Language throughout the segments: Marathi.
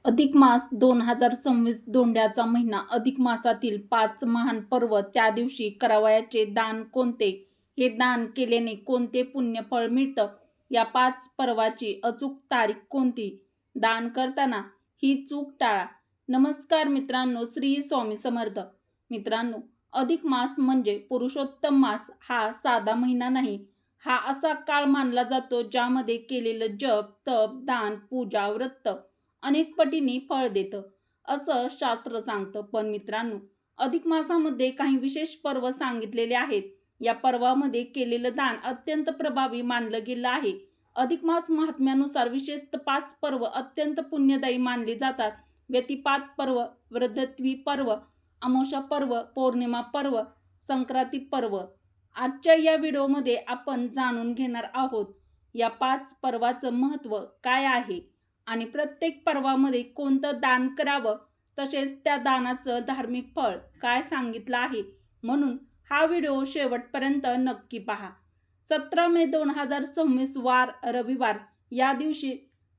अधिक मास 2026 धोंड्याचा महिना. अधिक मासातील 5 महान पर्व. त्या दिवशी करावयाचे दान कोणते? हे दान केल्याने कोणते पुण्यफळ मिळतं? या 5 पर्वाची अचूक तारीख कोणती? दान करताना ही चूक टाळा. नमस्कार मित्रांनो, श्री स्वामी समर्थ. मित्रांनो, अधिक मास म्हणजे पुरुषोत्तम मास. हा साधा महिना नाही. हा असा काळ मानला जातो ज्यामध्ये केलेलं जप, तप, दान, पूजा, व्रत अनेक पटीने फळ देतं असं शास्त्र सांगतं. पण मित्रांनो, अधिक मासामध्ये काही विशेष पर्व सांगितलेले आहेत. या पर्वामध्ये केलेलं दान अत्यंत प्रभावी मानलं गेलं आहे. अधिक मास महात्म्यानुसार विशेषतः 5 पर्व अत्यंत पुण्यदायी मानली जातात. व्यतिपात पर्व, वृद्धत्वी पर्व, अमावस्या पर्व, पौर्णिमा पर्व, संक्रांती पर्व. आजच्या या व्हिडिओमध्ये आपण जाणून घेणार आहोत या 5 पर्वाचं महत्त्व काय आहे आणि प्रत्येक पर्वामध्ये कोणतं दान करावं, तसेच त्या दानाचं धार्मिक फळ काय सांगितलं आहे. म्हणून हा व्हिडिओ शेवटपर्यंत नक्की पहा. 17 मे 2026 वार रविवार या दिवशी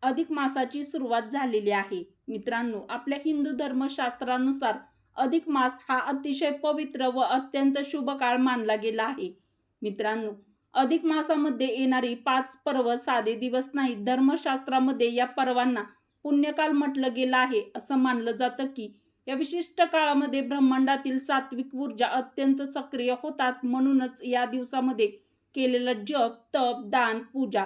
अधिक मासाची सुरुवात झालेली आहे. मित्रांनो, आपल्या हिंदू धर्मशास्त्रानुसार अधिक मास हा अतिशय पवित्र व अत्यंत शुभ काळ मानला गेला आहे. मित्रांनो, अधिक मासामध्ये येणारी 5 पर्व साधे दिवस नाहीत. धर्मशास्त्रामध्ये या पर्वांना पुण्यकाल म्हटलं गेलं आहे. असं मानलं जातं की या विशिष्ट काळामध्ये ब्रह्मांडातील सात्विक ऊर्जा अत्यंत सक्रिय होतात. म्हणूनच या दिवसामध्ये केलेलं जप, तप, दान, पूजा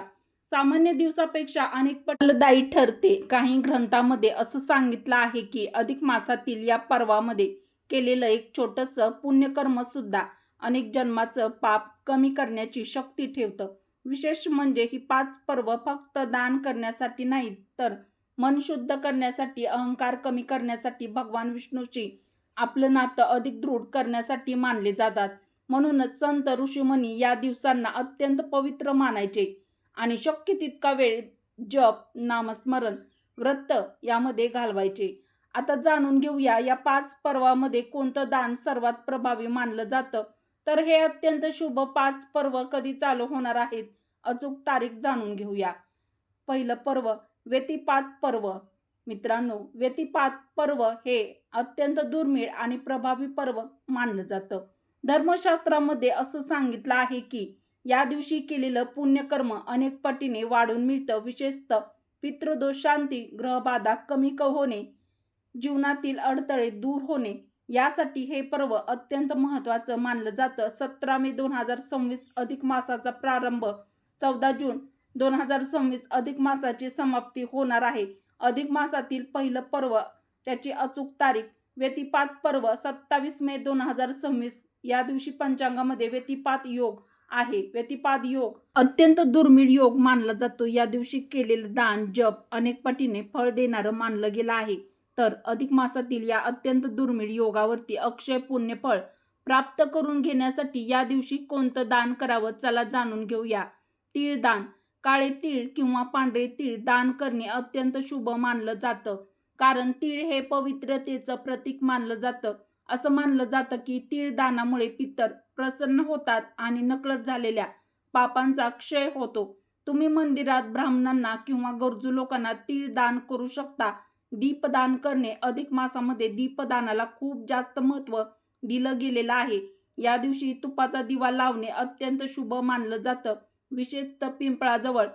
सामान्य दिवसापेक्षा अनेक पट फलदायी ठरते. काही ग्रंथामध्ये असं सांगितलं आहे की अधिक मासातील या पर्वामध्ये केलेलं एक छोटंसं पुण्यकर्म सुद्धा अनेक जन्माचं पाप कमी करण्याची शक्ती ठेवतं. विशेष म्हणजे ही 5 पर्व फक्त दान करण्यासाठी नाहीत, तर मन शुद्ध करण्यासाठी, अहंकार कमी करण्यासाठी, भगवान विष्णूशी आपलं नातं अधिक दृढ करण्यासाठी मानले जातात. म्हणूनच संत ऋषीमुनी या दिवसांना अत्यंत पवित्र मानायचे आणि शक्य तितका वेळ जप, नामस्मरण, व्रत यामध्ये घालवायचे. आता जाणून घेऊया या 5 पर्वामध्ये कोणतं दान सर्वात प्रभावी मानलं जातं. तर हे अत्यंत शुभ 5 पर्व कधी चालू होणार आहेत, अचूक तारीख जाणून घेऊया. पहिलं पर्व व्यतिपात पर्व. मित्रांनो, व्यतिपात पर्व हे अत्यंत दुर्मिळ आणि प्रभावी पर्व मानलं जातं. धर्मशास्त्रामध्ये असं सांगितलं आहे की या दिवशी केलेलं पुण्यकर्म अनेक पटीने वाढून मिळतं. विशेषतः पितृदोष शांती, ग्रहबाधा कमी होणे, जीवनातील अडथळे दूर होणे यासाठी हे पर्व अत्यंत महत्त्वाचं मानलं जातं. 17 मे 2026 अधिक मासाचा प्रारंभ, 14 जून 2026 अधिक मासाची समाप्ती होणार आहे. अधिक मासातील पहिलं पर्व, त्याची अचूक तारीख व्यतिपात पर्व 27 मे 2026 या दिवशी पंचांगामध्ये व्यतिपात योग आहे. व्यतिपात योग अत्यंत दुर्मिळ योग मानला जातो. या दिवशी केलेलं दान, जप अनेक पटीने फळ देणारं मानलं गेलं आहे. तर अधिक मासातील या अत्यंत दुर्मिळ योगावरती अक्षय पुण्यफळ प्राप्त करून घेण्यासाठी या दिवशी कोणतं दान करावं, चला जाणून घेऊया. तीळ दान. काळे तीळ किंवा पांढरे तीळ दान करणे अत्यंत शुभ मानलं जातं. कारण तीळ हे पवित्रतेचं प्रतीक मानलं जातं. असं मानलं जातं की तीळ दानामुळे पितर प्रसन्न होतात आणि नकळत झालेल्या पापांचा क्षय होतो. तुम्ही मंदिरात ब्राह्मणांना किंवा गरजू लोकांना तीळ दान करू शकता. दीपदान करणे. अधिक मासामध्ये दीपदानाला खूप जास्त महत्त्व दिलं गेलेलं आहे. या दिवशी तुपाचा दिवा लावणे अत्यंत शुभ मानलं जातं, विशेषतः पिंपळाजवळ.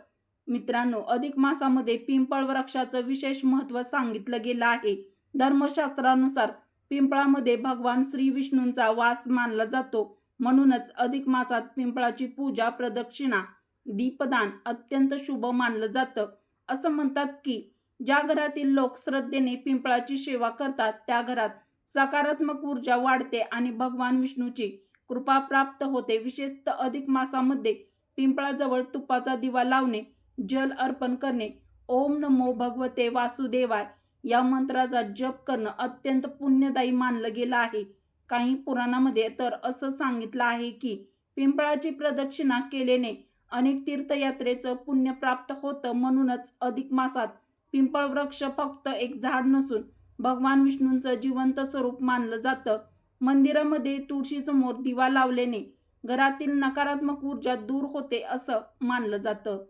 मित्रांनो, अधिक मासामध्ये पिंपळ वृक्षाचं विशेष महत्त्व सांगितलं गेलं आहे. धर्मशास्त्रानुसार पिंपळामध्ये भगवान श्री विष्णूंचा वास मानला जातो. म्हणूनच अधिक मासात पिंपळाची पूजा, प्रदक्षिणा, दीपदान अत्यंत शुभ मानलं जातं. असं म्हणतात की ज्या घरातील लोक श्रद्धेने पिंपळाची सेवा करतात त्या घरात सकारात्मक ऊर्जा वाढते आणि भगवान विष्णूची कृपा प्राप्त होते. विशेषतः अधिक मासामध्ये पिंपळाजवळ तुपाचा दिवा लावणे, जल अर्पण करणे, ओम नमो भगवते वासुदेवाय या मंत्राचा जप करणं अत्यंत पुण्यदायी मानलं गेलं आहे. काही पुराणामध्ये तर असं सांगितलं आहे की पिंपळाची प्रदक्षिणा केल्याने अनेक तीर्थयात्रेचं पुण्य प्राप्त होतं. म्हणूनच अधिक मासात पिंपळ वृक्ष फक्त एक झाड नसून भगवान विष्णूंचं जिवंत स्वरूप मानलं जातं. मंदिरामध्ये तुळशीसमोर दिवा लावल्याने घरातील नकारात्मक ऊर्जा दूर होते असं मानलं जातं.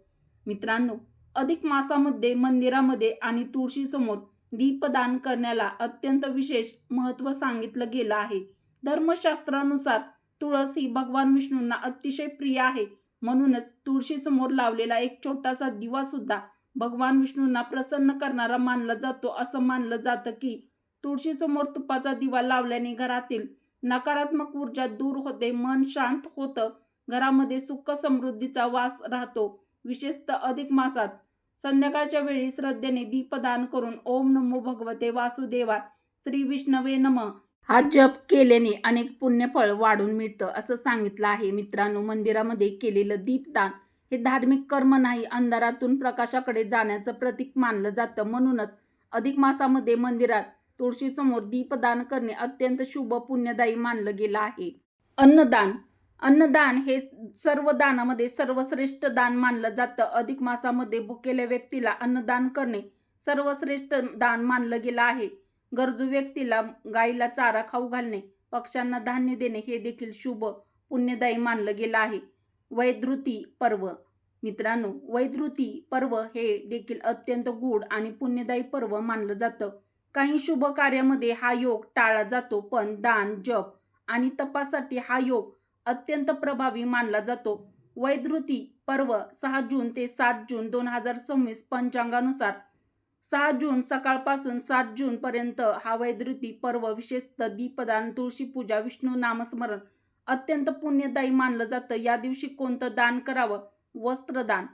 मित्रांनो, अधिक मासामध्ये मंदिरामध्ये आणि तुळशीसमोर दीपदान करण्याला अत्यंत विशेष महत्त्व सांगितलं गेलं आहे. धर्मशास्त्रानुसार तुळस ही भगवान विष्णूंना अतिशय प्रिय आहे. म्हणूनच तुळशीसमोर लावलेला एक छोटासा दिवा सुद्धा भगवान विष्णूंना प्रसन्न करणारा मानला जातो. असं मानलं जातं की तुळशीसमोर तुपाचा दिवा लावल्याने घरातील नकारात्मक ऊर्जा दूर होते, मन शांत होतं, घरामध्ये सुख समृद्धीचा वास राहतो. विशेषतः अधिक मासात संध्याकाळच्या वेळी श्रद्धेने दीपदान करून ओम नमो भगवते वासुदेवा श्री विष्णवे नमः हा जप केल्याने अनेक पुण्यफळ वाढून मिळतं असं सांगितलं आहे. मित्रांनो, मंदिरामध्ये केलेलं दीपदान हे धार्मिक कर्म नाही, अंधारातून प्रकाशाकडे जाण्याचं प्रतीक मानलं जातं. म्हणूनच अधिक मासामध्ये मंदिरात तुळशीसमोर दीपदान करणे अत्यंत शुभ पुण्यदायी मानलं गेलं आहे. अन्नदान अन्नदान हे सर्व दानामध्ये सर्वश्रेष्ठ दान मानलं जातं. अधिक मासामध्ये भुकेल्या व्यक्तीला अन्नदान करणे सर्वश्रेष्ठ दान मानलं गेलं आहे. गरजू व्यक्तीला गाईला चारा खाऊ घालणे, पक्ष्यांना धान्य देणे हे देखील शुभ पुण्यदायी मानलं गेलं आहे. वैधृती पर्व मित्रांनो, वैधृती पर्व हे देखील अत्यंत गूढ आणि पुण्यदायी पर्व मानलं जातं. काही शुभ कार्यामध्ये हा योग टाळला जातो, पण दान, जप आणि तपासाठी हा योग अत्यंत प्रभावी मानला जातो. वैधृती पर्व 6 जून ते 7 जून 2026 पंचांगानुसार 6 जून सकाळपासून 7 जून पर्यंत हा वैधृती पर्व. विशेषतः दीपदान, तुळशीपूजा, विष्णू नामस्मरण अत्यंत पुण्यदायी मानलं जातं. या दिवशी कोणतं दान करावं? वस्त्रदान.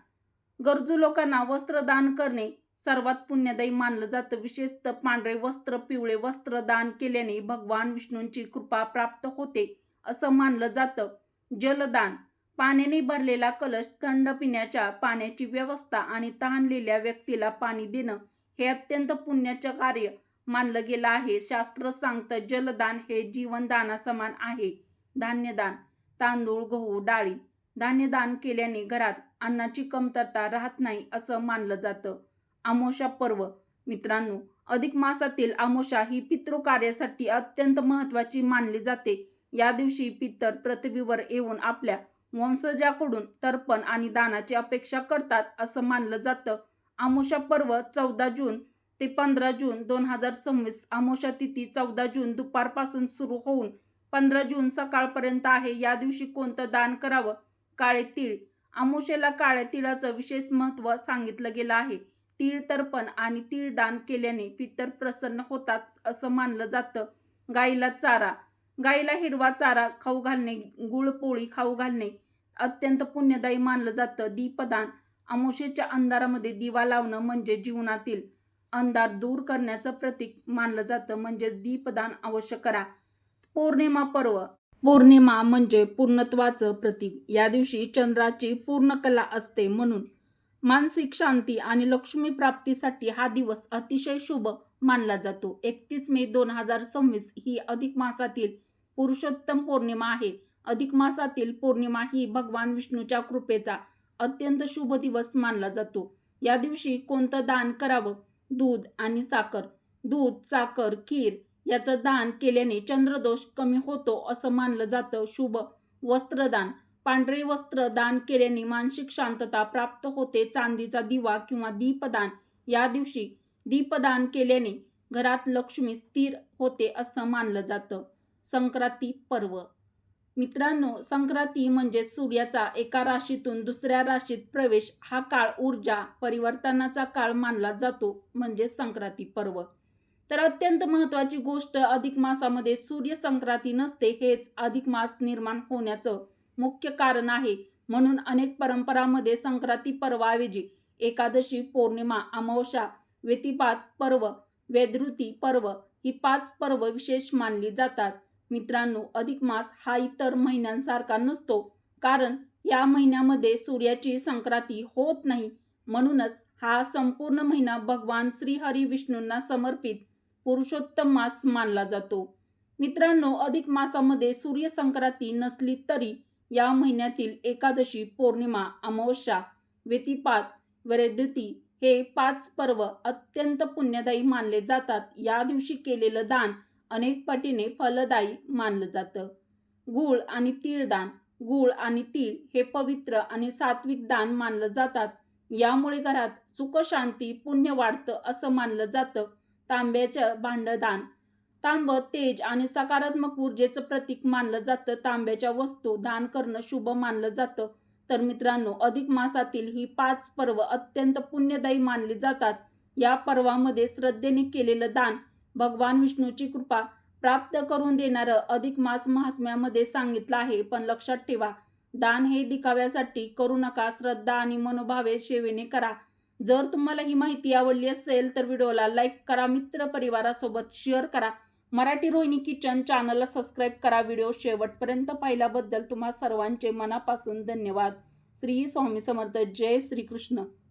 गरजू लोकांना वस्त्रदान करणे सर्वात पुण्यदायी मानलं जातं. विशेषतः पांढरे वस्त्र, पिवळे वस्त्र दान केल्याने भगवान विष्णूंची कृपा प्राप्त होते असं मानलं जातं. जलदान. पाण्याने भरलेला कलश, थंड पिण्याच्या पाण्याची व्यवस्था आणि तहानलेल्या व्यक्तीला पाणी देणं हे अत्यंत पुण्याचं कार्य मानलं गेलं आहे. शास्त्र सांगतं जलदान हे जीवनदानासमान आहे. धान्यदान. तांदूळ, गहू, डाळी धान्यदान केल्याने घरात अन्नाची कमतरता राहत नाही असं मानलं जातं. अमावस्या पर्व मित्रांनो, अधिक मासातील अमावस्या ही पितृकार्यासाठी अत्यंत महत्त्वाची मानली जाते. या दिवशी पितर पृथ्वीवर येऊन आपल्या वंशजाकडून तर्पण आणि दानाची अपेक्षा करतात असं मानलं जातं. अमावस्या पर्व 14 जून ते 15 जून 2026. अमावस्या तिथी 14 जून दुपारपासून सुरू होऊन 15 जून सकाळपर्यंत आहे. या दिवशी कोणतं दान करावं? काळे तीळ. अमावस्येला काळ्या तिळाचं विशेष महत्त्व सांगितलं गेलं आहे. तीळ तर्पण आणि तीळ दान केल्याने पितर प्रसन्न होतात असं मानलं जातं. गाईला चारा. गाईला हिरवा चारा खाऊ घालणे, गुळ पोळी खाऊ घालणे अत्यंत पुण्यदायी मानलं जातं. दीपदान. अमावस्येच्या अंधारामध्ये दिवा लावणं म्हणजे जीवनातील अंधार दूर करण्याचं प्रतीक मानलं जातं. म्हणजे दीपदान अवश्य करा. पौर्णिमा पर्व. पौर्णिमा म्हणजे पूर्णत्वाचं प्रतीक. या दिवशी चंद्राची पूर्ण कला असते, म्हणून मानसिक शांती आणि लक्ष्मी प्राप्तीसाठी हा दिवस अतिशय शुभ मानला जातो. 31 मे 2026 ही अधिक मासातील पुरुषोत्तम पौर्णिमा आहे. अधिक मासातील पौर्णिमा ही भगवान विष्णूच्या कृपेचा अत्यंत शुभ दिवस मानला जातो. या दिवशी कोणतं दान करावं? दूध आणि साखर. दूध, साखर, खीर याचं दान केल्याने चंद्रदोष कमी होतो असं मानलं जातं. शुभ वस्त्रदान. पांढरे वस्त्र दान केल्याने मानसिक शांतता प्राप्त होते. चांदीचा दिवा किंवा दीपदान. या दिवशी दीपदान केल्याने घरात लक्ष्मी स्थिर होते असं मानलं जातं. संक्रांती पर्व मित्रांनो, संक्रांती म्हणजे सूर्याचा एका राशीतून दुसऱ्या राशीत प्रवेश. हा काळ ऊर्जा परिवर्तनाचा काळ मानला जातो, म्हणजे संक्रांती पर्व. तर अत्यंत महत्त्वाची गोष्ट, अधिक मासामध्ये सूर्य संक्रांती नसते. हेच अधिक मास निर्माण होण्याचं मुख्य कारण आहे. म्हणून अनेक परंपरांमध्ये संक्रांती पर्वाऐवजी एकादशी, पौर्णिमा, अमावस्या, व्यतिपात पर्व, वैधृती पर्व ही 5 पर्व विशेष मानली जातात. मित्रांनो, अधिक मास हा इतर महिन्यांसारखा नसतो, कारण या महिन्यामध्ये सूर्याची संक्रांती होत नाही. म्हणूनच हा संपूर्ण महिना भगवान श्री हरी विष्णूंना समर्पित पुरुषोत्तम मास मानला जातो. मित्रांनो, अधिक मासामध्ये सूर्य संक्रांती नसली तरी या महिन्यातील एकादशी, पौर्णिमा, अमावस्या, व्यतिपात, वैधृती हे 5 पर्व अत्यंत पुण्यदायी मानले जातात. या दिवशी केलेलं दान अनेक पटीने फलदायी मानलं जातं. गूळ आणि तीळ दान. गूळ आणि तीळ हे पवित्र आणि सात्विक दान मानलं जातात. यामुळे घरात सुख, शांती, पुण्य वाढतं असं मानलं जातं. तांब्याचं भांडदान. तांबं तेज आणि सकारात्मक ऊर्जेचं प्रतीक मानलं जातं. तांब्याच्या वस्तू दान करणं शुभ मानलं जातं. तर मित्रांनो, अधिक मासातील ही 5 पर्व अत्यंत पुण्यदायी मानली जातात. या पर्वामध्ये श्रद्धेने केलेलं दान भगवान विष्णूची कृपा प्राप्त करून देणारं अधिक मास महात्म्यामध्ये सांगितलं आहे. पण लक्षात ठेवा, दान हे दिखाव्यासाठी करू नका. श्रद्धा आणि मनोभावे सेवेने करा. जर तुम्हाला ही माहिती आवडली असेल तर व्हिडिओला लाईक करा, मित्रपरिवारासोबत शेअर करा. मराठी रोहिणी किचन चॅनलला सबस्क्राईब करा. व्हिडिओ शेवटपर्यंत पाहिल्याबद्दल तुम्हा सर्वांचे मनापासून धन्यवाद. श्री स्वामी समर्थ. जय श्रीकृष्ण.